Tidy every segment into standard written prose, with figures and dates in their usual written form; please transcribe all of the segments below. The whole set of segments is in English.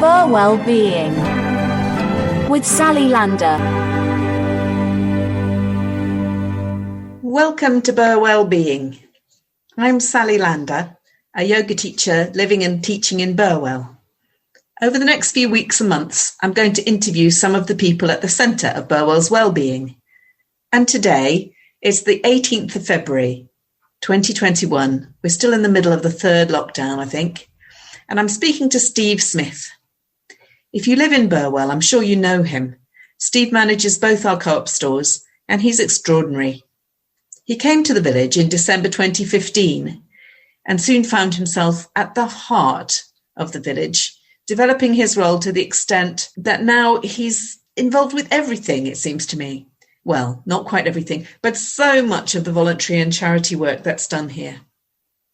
Burwellbeing with Sally Lander. Welcome to Burwellbeing. I'm Sally Lander, a yoga teacher living and teaching in Burwell. Over the next few weeks and months, I'm going to interview some of the people at the centre of Burwell's Wellbeing. And today is the 18th of February, 2021. We're still in the middle of the third lockdown, I think. And I'm speaking to Steve Smith. If you live in Burwell, I'm sure you know him. Steve manages both our Co-op stores, and he's extraordinary. He came to the village in December 2015 and soon found himself at the heart of the village, developing his role to the extent that now he's involved with everything, it seems to me. Well, not quite everything, but so much of the voluntary and charity work that's done here.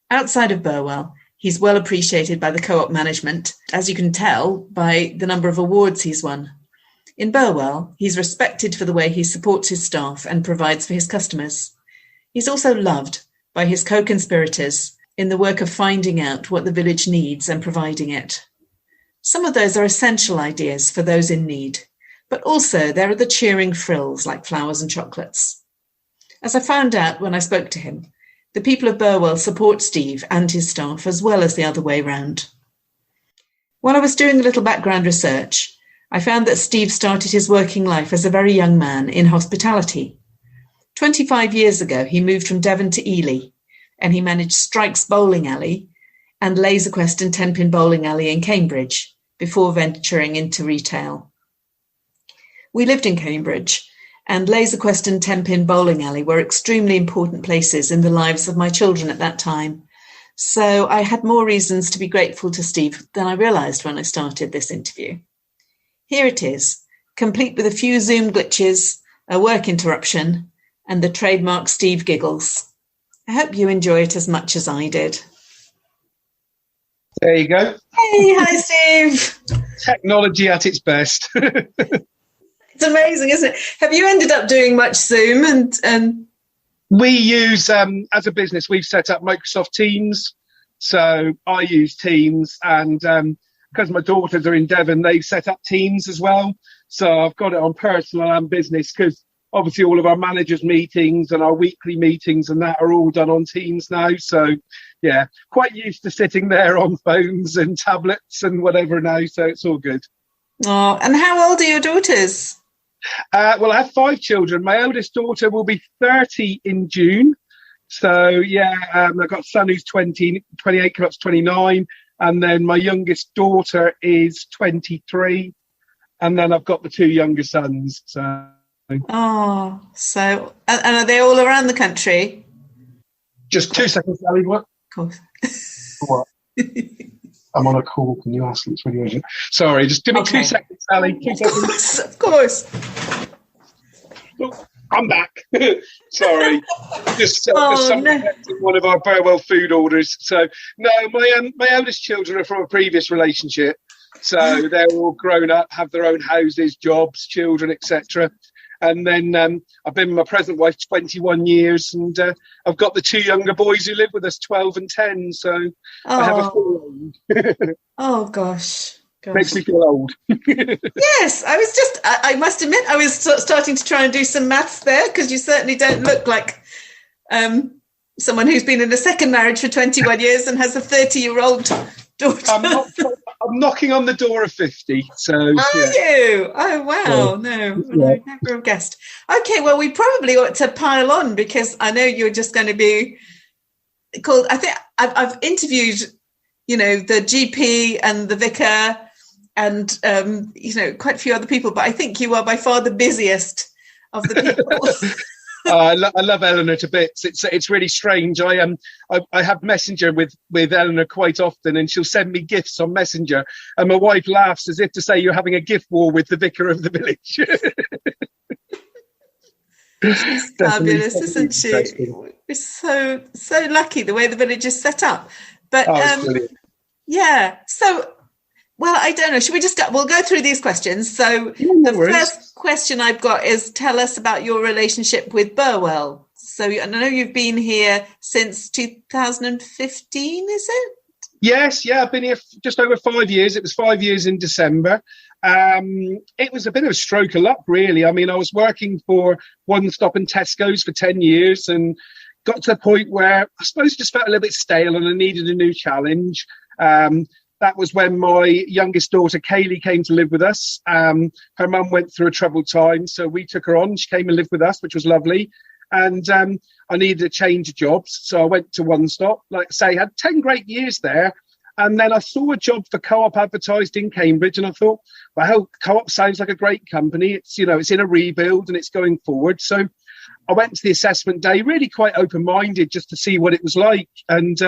Outside of Burwell, he's well appreciated by the Co-op management, as you can tell by the number of awards he's won. In Burwell, he's respected for the way he supports his staff and provides for his customers. He's also loved by his co-conspirators in the work of finding out what the village needs and providing it. Some of those are essential ideas for those in need, but also there are the cheering frills like flowers and chocolates. As I found out when I spoke to him, the people of Burwell support Steve and his staff as well as the other way round. While I was doing a little background research, I found that Steve started his working life as a very young man in hospitality. 25 years ago, he moved from Devon to Ely, and he managed Strike's Bowling Alley and Laser Quest and Tenpin Bowling Alley in Cambridge before venturing into retail. We lived in Cambridge, and Laser Quest and Tenpin Bowling Alley were extremely important places in the lives of my children at that time. So I had more reasons to be grateful to Steve than I realised when I started this interview. Here it is, complete with a few Zoom glitches, a work interruption, and the trademark Steve giggles. I hope you enjoy it as much as I did. There you go. Hey, hi Steve. Technology at its best. It's amazing, isn't it? Have you ended up doing much Zoom? And We use, as a business, we've set up Microsoft Teams. So I use Teams, and because my daughters are in Devon, they've set up Teams as well. So I've got it on personal and business, because obviously all of our managers' meetings and our weekly meetings and that are all done on Teams now. So, yeah, quite used to sitting there on phones and tablets and whatever now. So it's all good. Oh, and how old are your daughters? Well, I have 5 children. My eldest daughter will be 30 in June. So, yeah, I've got a son who's 28, coming up to 29. And then my youngest daughter is 23. And then I've got the 2 younger sons. So. Oh, so, and are they all around the country? Just 2 seconds, Sally. What? Of course. What? I'm on a call. Can you ask? It's really urgent. Sorry, just give me 2 seconds, Sally. 2 seconds. Of course. Oh, I'm back. Sorry. Just no. one of our Burwell food orders. So, no, my eldest children are from a previous relationship. So they're all grown up, have their own houses, jobs, children, etc. And then I've been with my present wife 21 years, and I've got the 2 younger boys who live with us, 12 and 10. So I have a full Oh, gosh. Makes me feel old. Yes, I must admit, I was starting to try and do some maths there, because you certainly don't look like someone who's been in a second marriage for 21 years and has a 30-year-old daughter. I'm knocking on the door of 50. So, Are you? Oh, wow. No, I never have guessed. Okay, well, we probably ought to pile on, because I know you're just going to be called. I think I've interviewed, the GP and the vicar and, quite a few other people, but I think you are by far the busiest of the people. I love Eleanor to bits. It's really strange. I have Messenger with Eleanor quite often, and she'll send me gifts on Messenger, and my wife laughs as if to say you're having a gift war with the vicar of the village. She's fabulous, isn't she? We're so lucky the way the village is set up. But yeah, so. Well, I don't know. Should we we'll go through these questions. So first question I've got is, tell us about your relationship with Burwell. So I know you've been here since 2015, is it? Yes, yeah, I've been here just over 5 years. It was 5 years in December. It was a bit of a stroke of luck, really. I mean, I was working for One Stop and Tesco's for 10 years and got to a point where I suppose it just felt a little bit stale and I needed a new challenge. That was when my youngest daughter, Kaylee, came to live with us. Her mum went through a troubled time, so we took her on. She came and lived with us, which was lovely. And I needed a change of jobs, so I went to One Stop. Like I say, had 10 great years there. And then I saw a job for Co-op advertised in Cambridge, and I thought, well, Co-op sounds like a great company. It's, you know, it's in a rebuild and it's going forward. So I went to the assessment day, really quite open-minded, just to see what it was like. And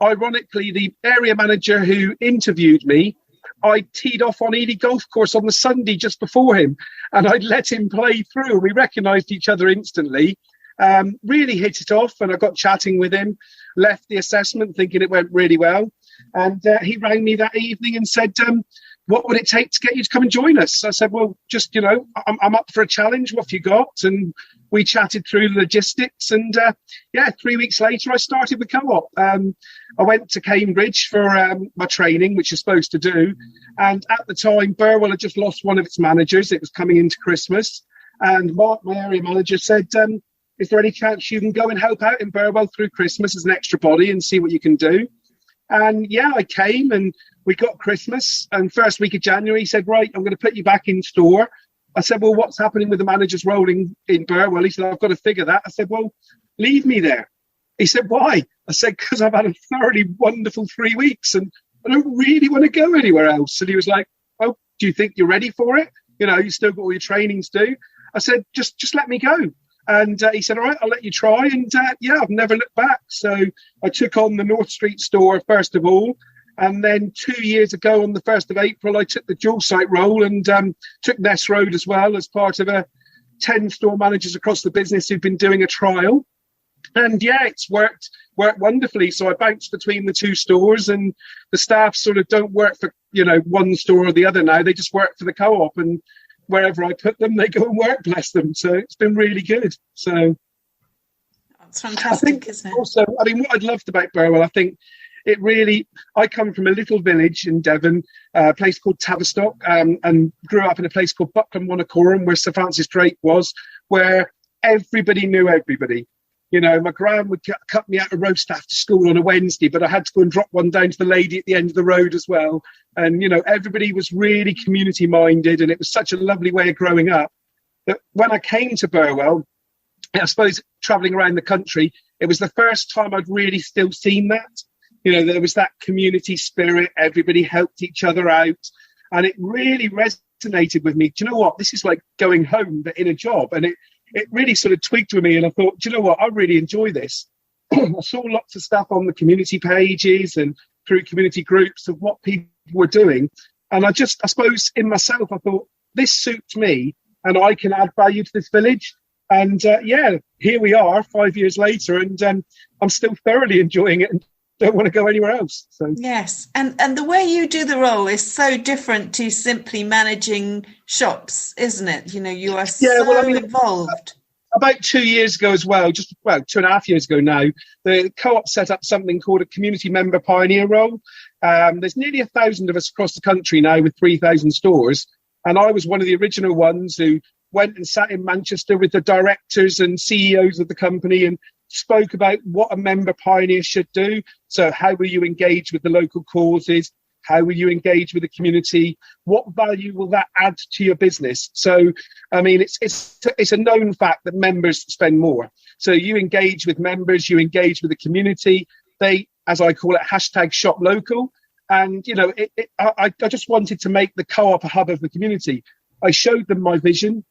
ironically, the area manager who interviewed me, I teed off on Ely Golf Course on the Sunday just before him, and I'd let him play through. We recognised each other instantly, really hit it off, and I got chatting with him, left the assessment thinking it went really well. And he rang me that evening and said, what would it take to get you to come and join us? I said, well, just, you know, I'm up for a challenge. What have you got? And we chatted through the logistics. And 3 weeks later, I started with Co-op. I went to Cambridge for my training, which you're supposed to do. And at the time, Burwell had just lost one of its managers. It was coming into Christmas. And Mark, my area manager, said, is there any chance you can go and help out in Burwell through Christmas as an extra body and see what you can do? And yeah, I came and we got Christmas. And first week of January, he said, right, I'm going to put you back in store. I said, well, what's happening with the manager's role in Burwell? He said, I've got to figure that. I said, well, leave me there. He said, why? I said, because I've had a thoroughly wonderful 3 weeks and I don't really want to go anywhere else. And he was like, oh, do you think you're ready for it? You know, you still got all your trainings to do. I said, just let me go. And he said, all right, I'll let you try. And I've never looked back. So I took on the North Street store, first of all. And then 2 years ago, on the 1st of April, I took the dual site role and took Ness Road as well as part of 10 store managers across the business who've been doing a trial. And yeah, it's worked wonderfully. So I bounced between the two stores, and the staff sort of don't work for, you know, one store or the other now. They just work for the Co-op, and wherever I put them, they go and work, bless them. So it's been really good. So that's fantastic, isn't it? Also, I mean, what I'd loved about Burwell, I think it really, I come from a little village in Devon, a place called Tavistock, and grew up in a place called Buckland Monacorum, where Sir Francis Drake was, where everybody knew everybody. You know, my gran would cut me out a roast after school on a Wednesday, but I had to go and drop one down to the lady at the end of the road as well. And, you know, everybody was really community minded, and it was such a lovely way of growing up that when I came to Burwell, I suppose travelling around the country, it was the first time I'd really still seen that. You know, there was that community spirit, everybody helped each other out, and it really resonated with me. Do you know what? This is like going home, but in a job. And it really sort of tweaked with me, and I thought, do you know what? I really enjoy this. I saw lots of stuff on the community pages and through community groups of what people were doing. And I suppose in myself, I thought, this suits me and I can add value to this village. And here we are 5 years later, and I'm still thoroughly enjoying it and don't want to go anywhere else. So yes, and the way you do the role is so different to simply managing shops, isn't it? You know, you are involved. About 2 years ago as well, 2.5 years ago now, the Co-op set up something called a community member pioneer role. There's nearly 1,000 of us across the country now with 3,000 stores, and I was one of the original ones who went and sat in Manchester with the directors and CEOs of the company and spoke about what a member pioneer should do. So how will you engage with the local causes? How will you engage with the community? What value will that add to your business? So, I mean, it's a known fact that members spend more. So you engage with members, you engage with the community. They, as I call it, hashtag shop local. And, you know, I just wanted to make the Co-op a hub of the community. I showed them my vision.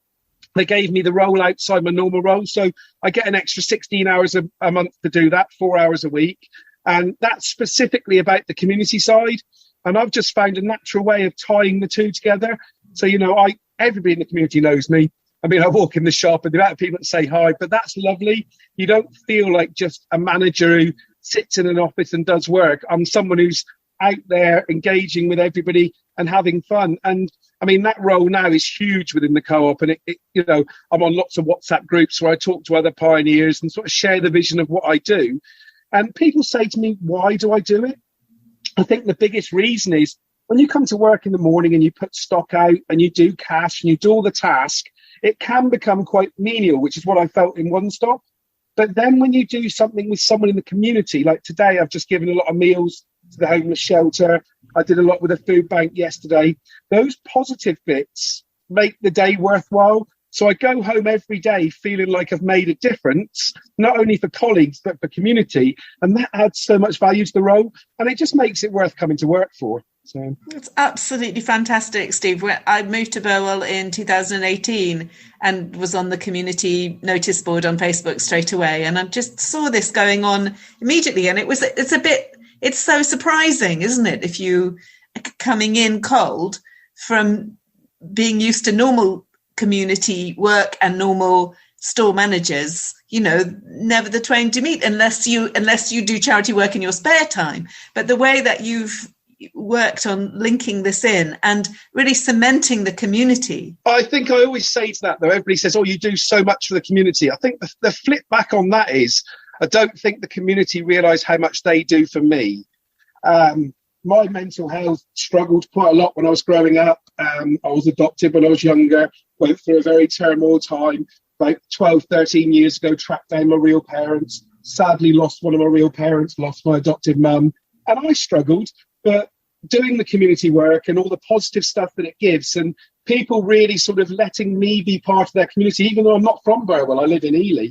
They gave me the role outside my normal role. So I get an extra 16 hours a month to do that, 4 hours a week. And that's specifically about the community side. And I've just found a natural way of tying the two together. So, you know, everybody in the community knows me. I mean, I walk in the shop and the amount of people that say hi, but that's lovely. You don't feel like just a manager who sits in an office and does work. I'm someone who's out there engaging with everybody and having fun. And I mean, that role now is huge within the Co-op. And you know, I'm on lots of WhatsApp groups where I talk to other pioneers and sort of share the vision of what I do. And people say to me, why do I do it? I think the biggest reason is when you come to work in the morning and you put stock out and you do cash and you do all the task, it can become quite menial, which is what I felt in One Stop. But then when you do something with someone in the community, like today, I've just given a lot of meals to the homeless shelter. I did a lot with a food bank yesterday. Those positive bits make the day worthwhile. So I go home every day feeling like I've made a difference, not only for colleagues, but for community. And that adds so much value to the role. And it just makes it worth coming to work for. So it's absolutely fantastic, Steve. I moved to Burwell in 2018 and was on the community notice board on Facebook straight away. And I just saw this going on immediately. And it's so surprising, isn't it? If you coming in cold from being used to normal community work and normal store managers, never the twain to meet unless you do charity work in your spare time. But the way that you've worked on linking this in and really cementing the community. I think I always say to that, though, everybody says, oh, you do so much for the community. I think the flip back on that is I don't think the community realise how much they do for me. My mental health struggled quite a lot when I was growing up. I was adopted when I was younger, went through a very turmoil time. Like 12, 13 years ago, tracked down my real parents, sadly lost one of my real parents, lost my adopted mum. And I struggled, but doing the community work and all the positive stuff that it gives and people really sort of letting me be part of their community, even though I'm not from Burwell, I live in Ely,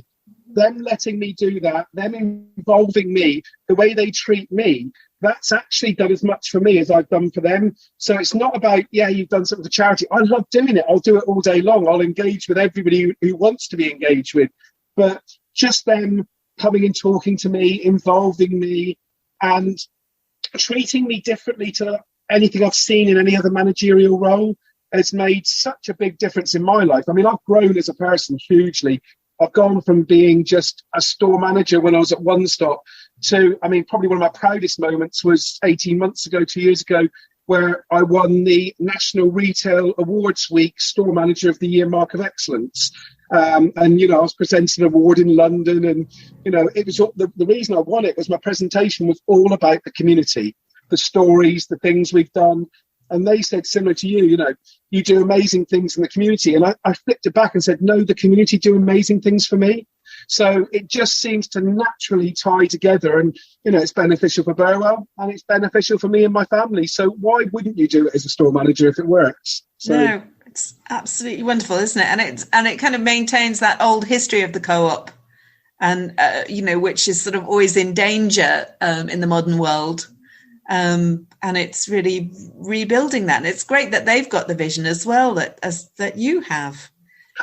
them letting me do that, them involving me, the way they treat me, that's actually done as much for me as I've done for them. So it's not about, you've done something for charity. I love doing it. I'll do it all day long. I'll engage with everybody who wants to be engaged with. But just them coming and talking to me, involving me and treating me differently to anything I've seen in any other managerial role has made such a big difference in my life. I mean, I've grown as a person hugely. I've gone from being just a store manager when I was at One Stop to, probably one of my proudest moments was 18 months ago, 2 years ago, where I won the National Retail Awards Week Store Manager of the Year Mark of Excellence. I was presenting an award in London and, it was the reason I won it was my presentation was all about the community, the stories, the things we've done. And they said, similar to you, you do amazing things in the community. And I flipped it back and said, no, the community do amazing things for me. So it just seems to naturally tie together. And, it's beneficial for Burwell and it's beneficial for me and my family. So why wouldn't you do it as a store manager if it works? So, no, it's absolutely wonderful, isn't it? And it kind of maintains that old history of the co-op and, which is sort of always in danger in the modern world. And it's really rebuilding that. And it's great that they've got the vision as well that you have.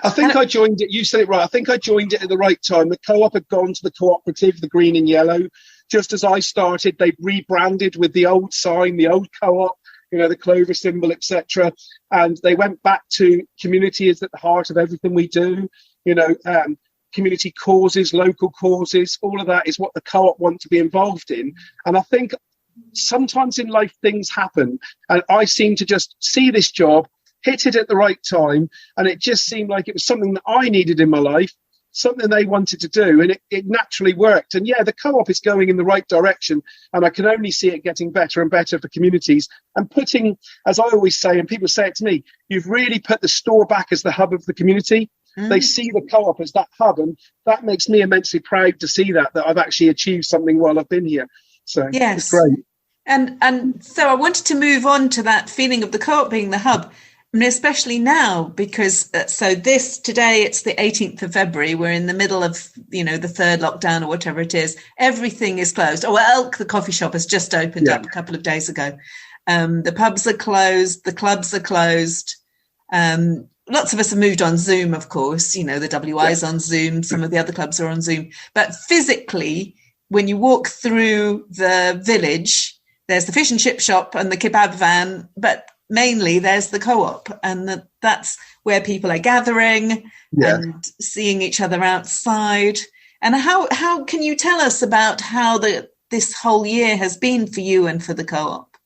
I think I joined it. You said it right. I think I joined it at the right time. The co-op had gone to the cooperative, the green and yellow. Just as I started, they rebranded with the old sign, the old co-op, the clover symbol, etc. And they went back to community is at the heart of everything we do. Community causes, local causes, all of that is what the co-op want to be involved in. And I think sometimes in life things happen and I seem to just see this job, hit it at the right time, and it just seemed like it was something that I needed in my life, something they wanted to do, and it naturally worked. And the co-op is going in the right direction and I can only see it getting better and better for communities and putting, as I always say, and people say it to me, you've really put the store back as the hub of the community. They see the co-op as that hub, and that makes me immensely proud to see that I've actually achieved something while I've been here. So yes. It's great. And so I wanted to move on to that feeling of the co-op being the hub, and especially now because today it's the 18th of February. We're in the middle of, the third lockdown or whatever it is. Everything is closed. Oh, well, Elk, the coffee shop, has just opened up a couple of days ago. The pubs are closed. The clubs are closed. Lots of us have moved on Zoom, of course. The WI's on Zoom. Some of the other clubs are on Zoom. But physically, when you walk through the village, there's the fish and chip shop and the kebab van, but mainly there's the co-op, and that's where people are gathering and seeing each other outside. And how can you tell us about how this whole year has been for you and for the co-op?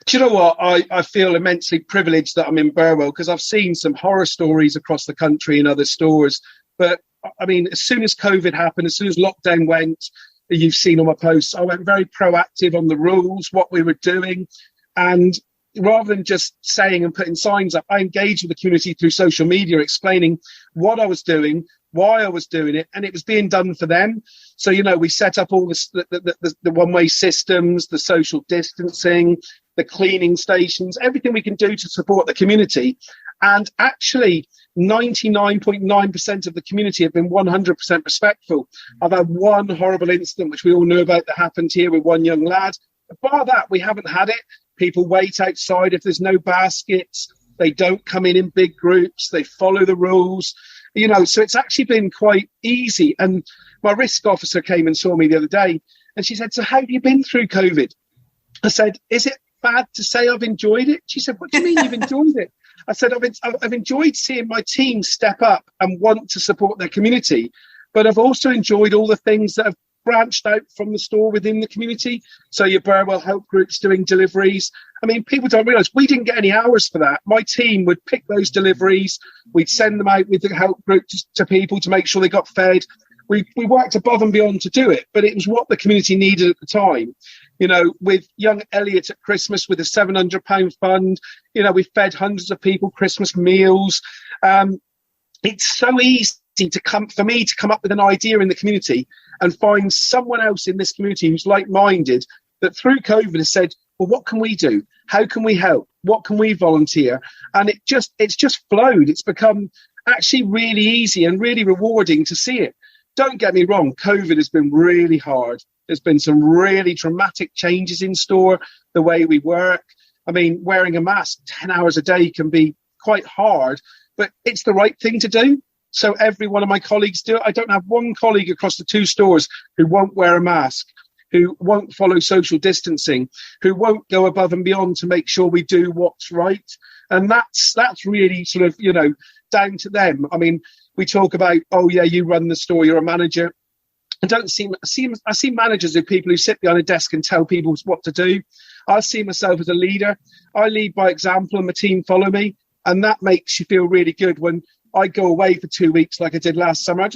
Do you know what? I feel immensely privileged that I'm in Burwell because I've seen some horror stories across the country in other stores. But as soon as COVID happened, as soon as lockdown went, you've seen on my posts, I went very proactive on the rules, what we were doing. And rather than just saying and putting signs up, I engaged with the community through social media, explaining what I was doing, why I was doing it, and it was being done for them. So, we set up all the one-way systems, the social distancing, the cleaning stations, everything we can do to support the community. And actually, 99.9% of the community have been 100% respectful. I've had one horrible incident, which we all know about, that happened here with one young lad. Bar that, we haven't had it. People wait outside if there's no baskets. They don't come in big groups. They follow the rules. So it's actually been quite easy. And my risk officer came and saw me the other day, and she said, "So how have you been through COVID?" I said, "Is it bad to say I've enjoyed it?" She said, "What do you mean you've enjoyed it?" I said, I've enjoyed seeing my team step up and want to support their community, but I've also enjoyed all the things that have branched out from the store within the community. So your Burwell help groups doing deliveries. I mean, people don't realise we didn't get any hours for that. My team would pick those deliveries. We'd send them out with the help group to people to make sure they got fed. We worked above and beyond to do it, but it was what the community needed at the time. With young Elliot at Christmas with a £700 fund, we fed hundreds of people Christmas meals. It's so easy for me to come up with an idea in the community and find someone else in this community who's like-minded, that through COVID has said, well, what can we do? How can we help? What can we volunteer? And it's just flowed. It's become actually really easy and really rewarding to see it. Don't get me wrong, COVID has been really hard. There's been some really dramatic changes in store, the way we work. I mean, wearing a mask 10 hours a day can be quite hard, but it's the right thing to do. So every one of my colleagues do it. I don't have one colleague across the two stores who won't wear a mask, who won't follow social distancing, who won't go above and beyond to make sure we do what's right. And that's really sort of, down to them. I mean, we talk about, oh yeah, you run the store, you're a manager. I see managers as people who sit behind a desk and tell people what to do. I see myself as a leader. I lead by example and my team follow me. And that makes you feel really good when I go away for 2 weeks like I did last summer.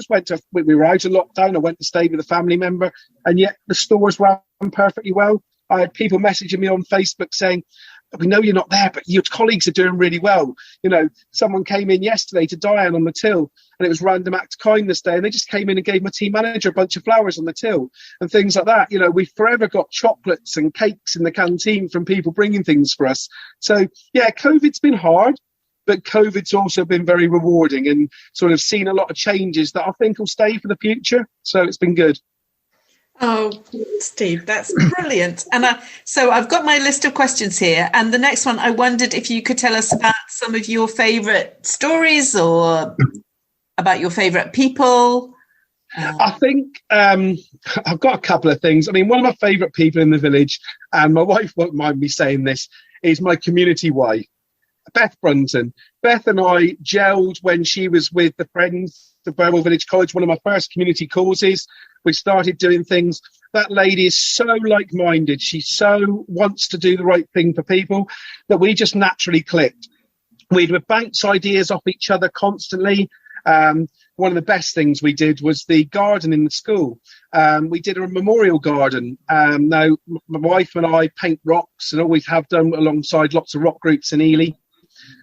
We were out of lockdown. I went to stay with a family member, and yet the stores ran perfectly well. I had people messaging me on Facebook saying, "We know you're not there, but your colleagues are doing really well." Someone came in yesterday to Diane on the till, and it was Random Act of Kindness Day, and they just came in and gave my team manager a bunch of flowers on the till and things like that. We've forever got chocolates and cakes in the canteen from people bringing things for us. So, yeah, COVID's been hard, but COVID's also been very rewarding and sort of seen a lot of changes that I think will stay for the future. So it's been good. Oh, Steve, that's brilliant. And so I've got my list of questions here. And the next one, I wondered if you could tell us about some of your favourite stories or about your favourite people. I think I've got a couple of things. I mean, one of my favourite people in the village, and my wife won't mind me saying this, is my community wife, Beth Brunton. Beth and I gelled when she was with the Friends of Burwell Village College, one of my first community causes. We started doing things. That lady is so like-minded. She so wants to do the right thing for people that we just naturally clicked. We'd bounce ideas off each other constantly. One of the best things we did was the garden in the school. We did a memorial garden. Now, my wife and I paint rocks and always have done alongside lots of rock groups in Ely.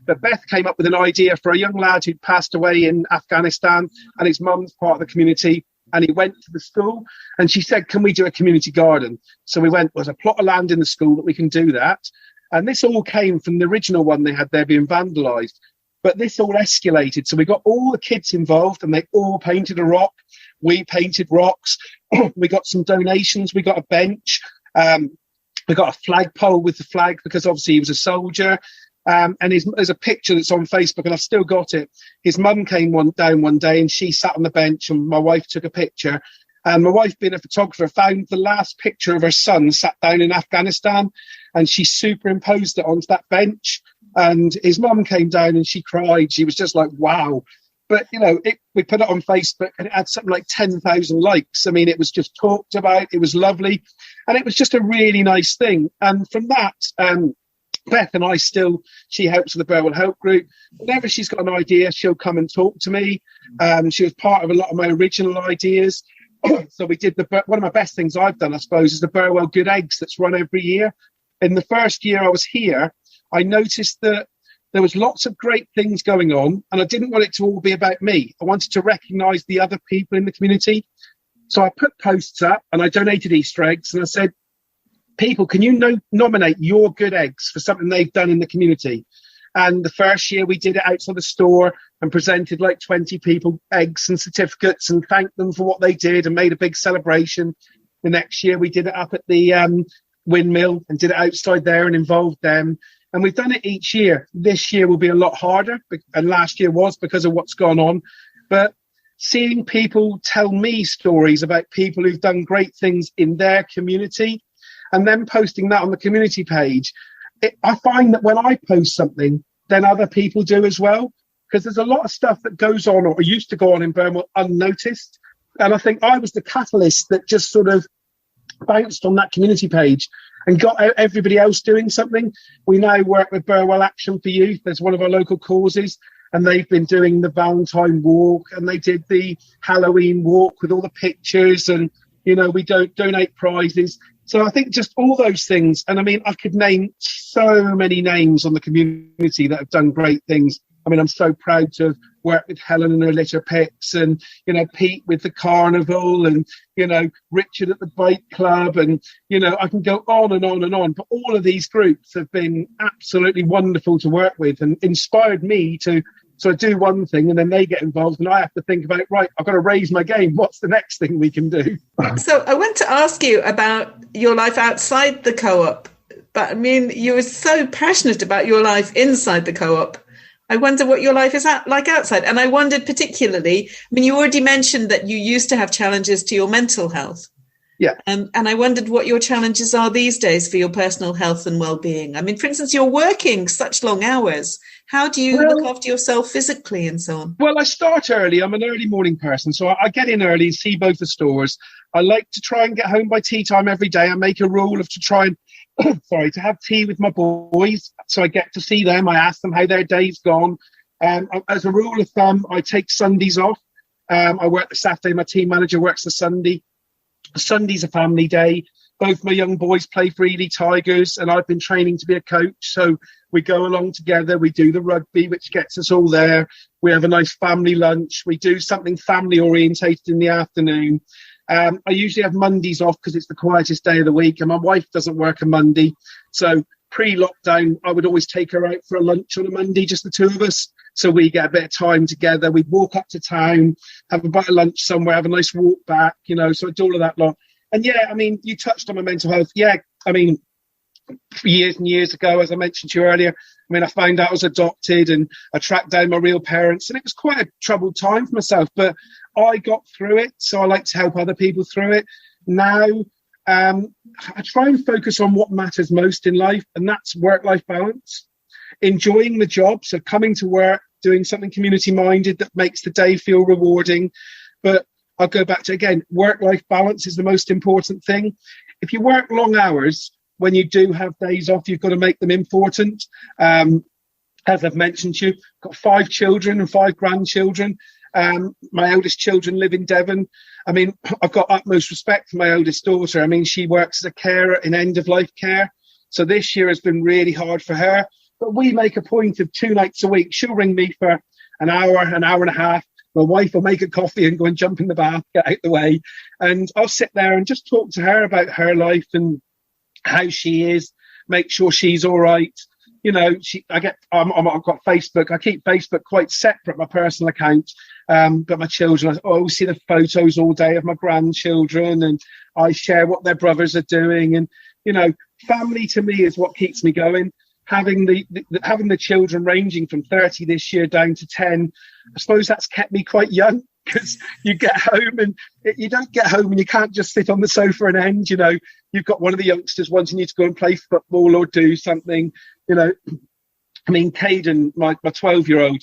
But Beth came up with an idea for a young lad who'd passed away in Afghanistan, and his mum's part of the community. And he went to the school and she said, "Can we do a community garden?" So we went, there's a plot of land in the school that we can do that. And this all came from the original one they had there being vandalised. But this all escalated. So we got all the kids involved and they all painted a rock. We painted rocks. We got some donations. We got a bench. We got a flagpole with the flag because obviously he was a soldier. And there's a picture that's on Facebook and I've still got it. His mum came down one day and she sat on the bench and my wife took a picture. And my wife, being a photographer, found the last picture of her son sat down in Afghanistan and she superimposed it onto that bench. And his mum came down and she cried. She was just like, wow. But, we put it on Facebook and it had something like 10,000 likes. I mean, it was just talked about. It was lovely. And it was just a really nice thing. And from that, Beth and I she helps with the Burwell Help Group. Whenever she's got an idea, she'll come and talk to me. She was part of a lot of my original ideas. So we did one of my best things I've done, I suppose, is the Burwell Good Eggs that's run every year. In the first year I was here, I noticed that there was lots of great things going on, and I didn't want it to all be about me. I wanted to recognise the other people in the community. So I put posts up and I donated Easter eggs, and I said, people, can you nominate your good eggs for something they've done in the community? And the first year we did it outside the store and presented like 20 people eggs and certificates and thanked them for what they did and made a big celebration. The next year we did it up at the windmill and did it outside there and involved them. And we've done it each year. This year will be a lot harder, and last year was because of what's gone on. But seeing people tell me stories about people who've done great things in their community and then posting that on the community page, I find that when I post something, then other people do as well, because there's a lot of stuff that goes on or used to go on in Burwell unnoticed. And I think I was the catalyst that just sort of bounced on that community page and got everybody else doing something. We now work with Burwell Action for Youth as one of our local causes, and they've been doing the Valentine Walk, and they did the Halloween Walk with all the pictures, and, you know, we don't donate prizes. So I think just all those things. And I mean, I could name so many names on the community that have done great things. I mean, I'm so proud to have worked with Helen and her litter picks, and, you know, Pete with the carnival, and, you know, Richard at the bike club, and, you know, I can go on and on and on. But all of these groups have been absolutely wonderful to work with and inspired me to sort of do one thing, and then they get involved and I have to think about, right, I've got to raise my game. What's the next thing we can do? So I want to ask you about your life outside the co-op. But I mean, you were so passionate about your life inside the co-op. I wonder what your life is like outside. And I wondered particularly, I mean, you already mentioned that you used to have challenges to your mental health. Yeah. And I wondered what your challenges are these days for your personal health and well-being. I mean, for instance, you're working such long hours. How do you look after yourself physically and so on? Well, I start early. I'm an early morning person. So I get in early, see both the stores. I like to try and get home by tea time every day. I make a rule of to try and to have tea with my boys, so I get to see them. I ask them how their day's gone. As a rule of thumb, I take Sundays off. I work the Saturday. My team manager works the Sunday. Sunday's a family day. Both my young boys play for Ely Tigers, and I've been training to be a coach. So we go along together. We do the rugby, which gets us all there. We have a nice family lunch. We do something family orientated in the afternoon. I usually have Mondays off because it's the quietest day of the week, and my wife doesn't work a Monday. So pre-lockdown, I would always take her out for a lunch on a Monday, just the two of us. So we get a bit of time together. We'd walk up to town, have a bite of lunch somewhere, have a nice walk back, you know, so I do all of that lot. And yeah, I mean, you touched on my mental health. Yeah, I mean, years and years ago, as I mentioned to you earlier, I mean, I found out I was adopted and I tracked down my real parents, and it was quite a troubled time for myself, but I got through it. So I like to help other people through it. Now, I try and focus on what matters most in life, and that's work-life balance. Enjoying the job, so coming to work, doing something community-minded that makes the day feel rewarding. But I'll go back to, again, work-life balance is the most important thing. If you work long hours, when you do have days off, you've got to make them important. As I've mentioned to you, I've got 5 children and 5 grandchildren. My eldest children live in Devon. I mean, I've got utmost respect for my eldest daughter. I mean, she works as a carer in end-of-life care. So this year has been really hard for her. But we make a point of 2 nights a week. She'll ring me for an hour and a half. My wife will make a coffee and go and jump in the bath, get out the way. And I'll sit there and just talk to her about her life and how she is, make sure she's all right. You know, I've got Facebook. I keep Facebook quite separate, my personal account. But my children, I always see the photos all day of my grandchildren, and I share what their brothers are doing. And, you know, family to me is what keeps me going. Having the children ranging from 30 this year down to 10, I suppose that's kept me quite young, because you get home and you don't get home and you can't just sit on the sofa and end. You know, you've got one of the youngsters wanting you to go and play football or do something. You know, I mean, Caden, my 12-year-old,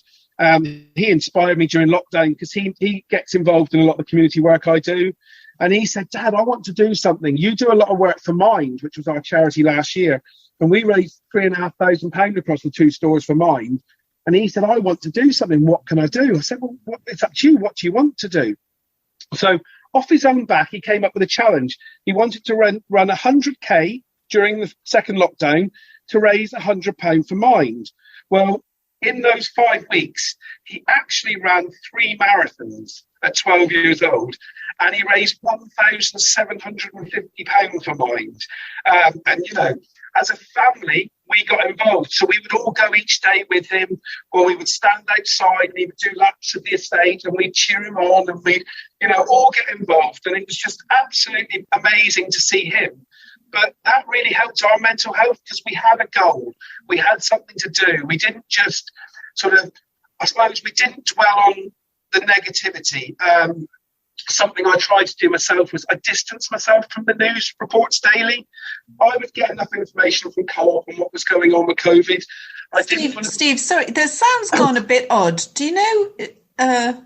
he inspired me during lockdown because he gets involved in a lot of the community work I do. And he said, Dad, I want to do something. You do a lot of work for Mind, which was our charity last year. And we raised £3,500 across the 2 stores for Mind. And he said, I want to do something. What can I do? I said, well, it's up to you. What do you want to do? So off his own back, he came up with a challenge. He wanted to run 100k during the second lockdown to raise £100 for Mind. Well, in those 5 weeks, he actually ran 3 marathons at 12 years old, and he raised £1,750 for Mind. And, as a family, we got involved. So we would all go each day with him, or we would stand outside and he would do laps of the estate, and we'd cheer him on, and we'd, all get involved. And it was just absolutely amazing to see him. But that really helped our mental health, because we had a goal. We had something to do. We didn't just we didn't dwell on the negativity. Something I tried to do myself was I distanced myself from the news reports daily. I would get enough information from Co-op on what was going on with COVID. Steve, sorry, the sound's gone a bit odd. Do you know...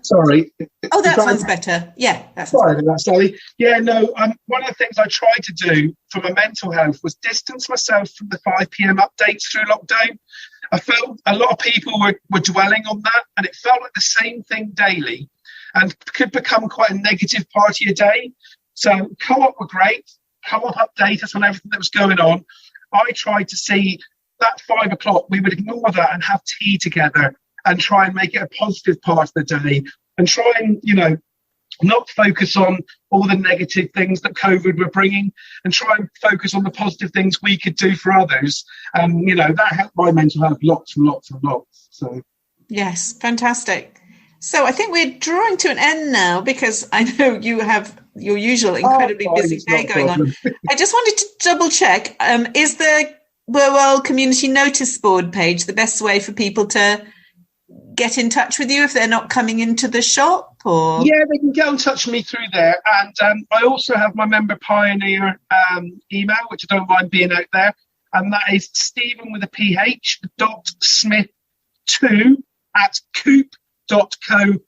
Sorry. Oh, that sounds better. Yeah. Sorry about that, Sally. Yeah, no, one of the things I tried to do for my mental health was distance myself from the 5 p.m. updates through lockdown. I felt a lot of people were dwelling on that, and it felt like the same thing daily, and could become quite a negative part of your day. So Co-op were great. Co-op update us on everything that was going on. I tried to see that 5 o'clock, we would ignore that and have tea together and try and make it a positive part of the day, and try and, not focus on all the negative things that COVID were bringing, and try and focus on the positive things we could do for others. And, that helped my mental health lots and lots and lots. So, yes, fantastic. So I think we're drawing to an end now, because I know you have your usual incredibly busy day going on. I just wanted to double check. Is the Burwell Community Notice Board page the best way for people to get in touch with you if they're not coming into the shop? Or yeah, they can get in touch with me through there. And I also have my Member Pioneer email, which I don't mind being out there. And that is Stephen with a PH .smith2 at coop.co.uk.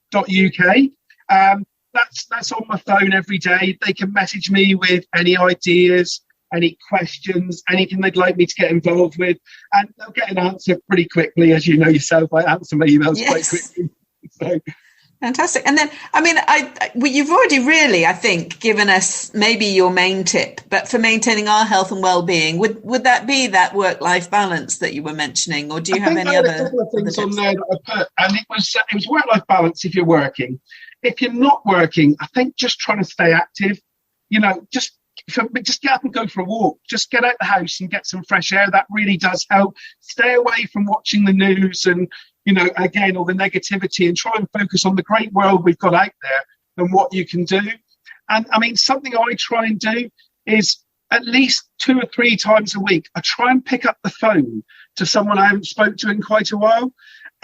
That's on my phone every day. They can message me with any ideas, any questions, anything they'd like me to get involved with, and they'll get an answer pretty quickly. As you know yourself, I answer my emails quite quickly. So. Fantastic. And then, you've already really, I think, given us maybe your main tip, but for maintaining our health and well-being, would that be that work-life balance that you were mentioning, or do you have any other? A couple of things on there that I put, and it was work-life balance if you're working. If you're not working, I think just trying to stay active, just get up and go for a walk. Just get out the house and get some fresh air. That really does help. Stay away from watching the news and, again, all the negativity, and try and focus on the great world we've got out there and what you can do. And something I try and do is at least 2 or 3 times a week, I try and pick up the phone to someone I haven't spoke to in quite a while,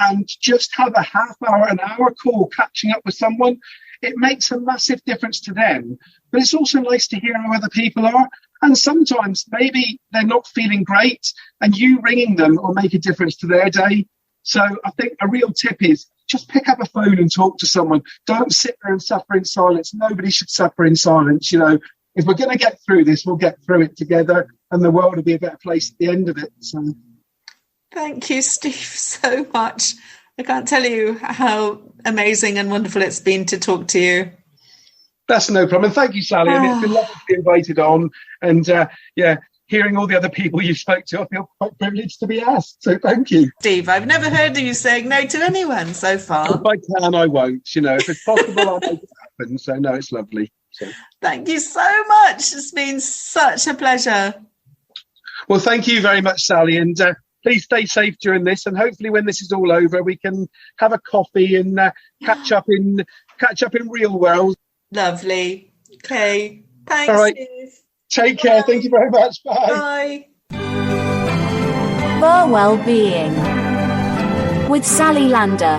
and just have a half hour, an hour call catching up with someone. It makes a massive difference to them, but it's also nice to hear how other people are. And sometimes maybe they're not feeling great, and you ringing them will make a difference to their day. So I think a real tip is just pick up a phone and talk to someone. Don't sit there and suffer in silence. Nobody should suffer in silence. If we're going to get through this, we'll get through it together, and the world will be a better place at the end of it. So, thank you, Steve, so much. I can't tell you how amazing and wonderful it's been to talk to you. That's no problem. And thank you, Sally. It's been lovely to be invited on. And hearing all the other people you spoke to, I feel quite privileged to be asked. So thank you. Steve, I've never heard of you saying no to anyone so far. If I can, I won't. If it's possible, I'll make it happen. So no, it's lovely. So. Thank you so much. It's been such a pleasure. Well, thank you very much, Sally. And please stay safe during this, and hopefully when this is all over, we can have a coffee and catch up in real world. Lovely. Okay. Thanks. All right. Steve. Take care. Thank you very much. Bye. Burwellbeing with Sally Lander.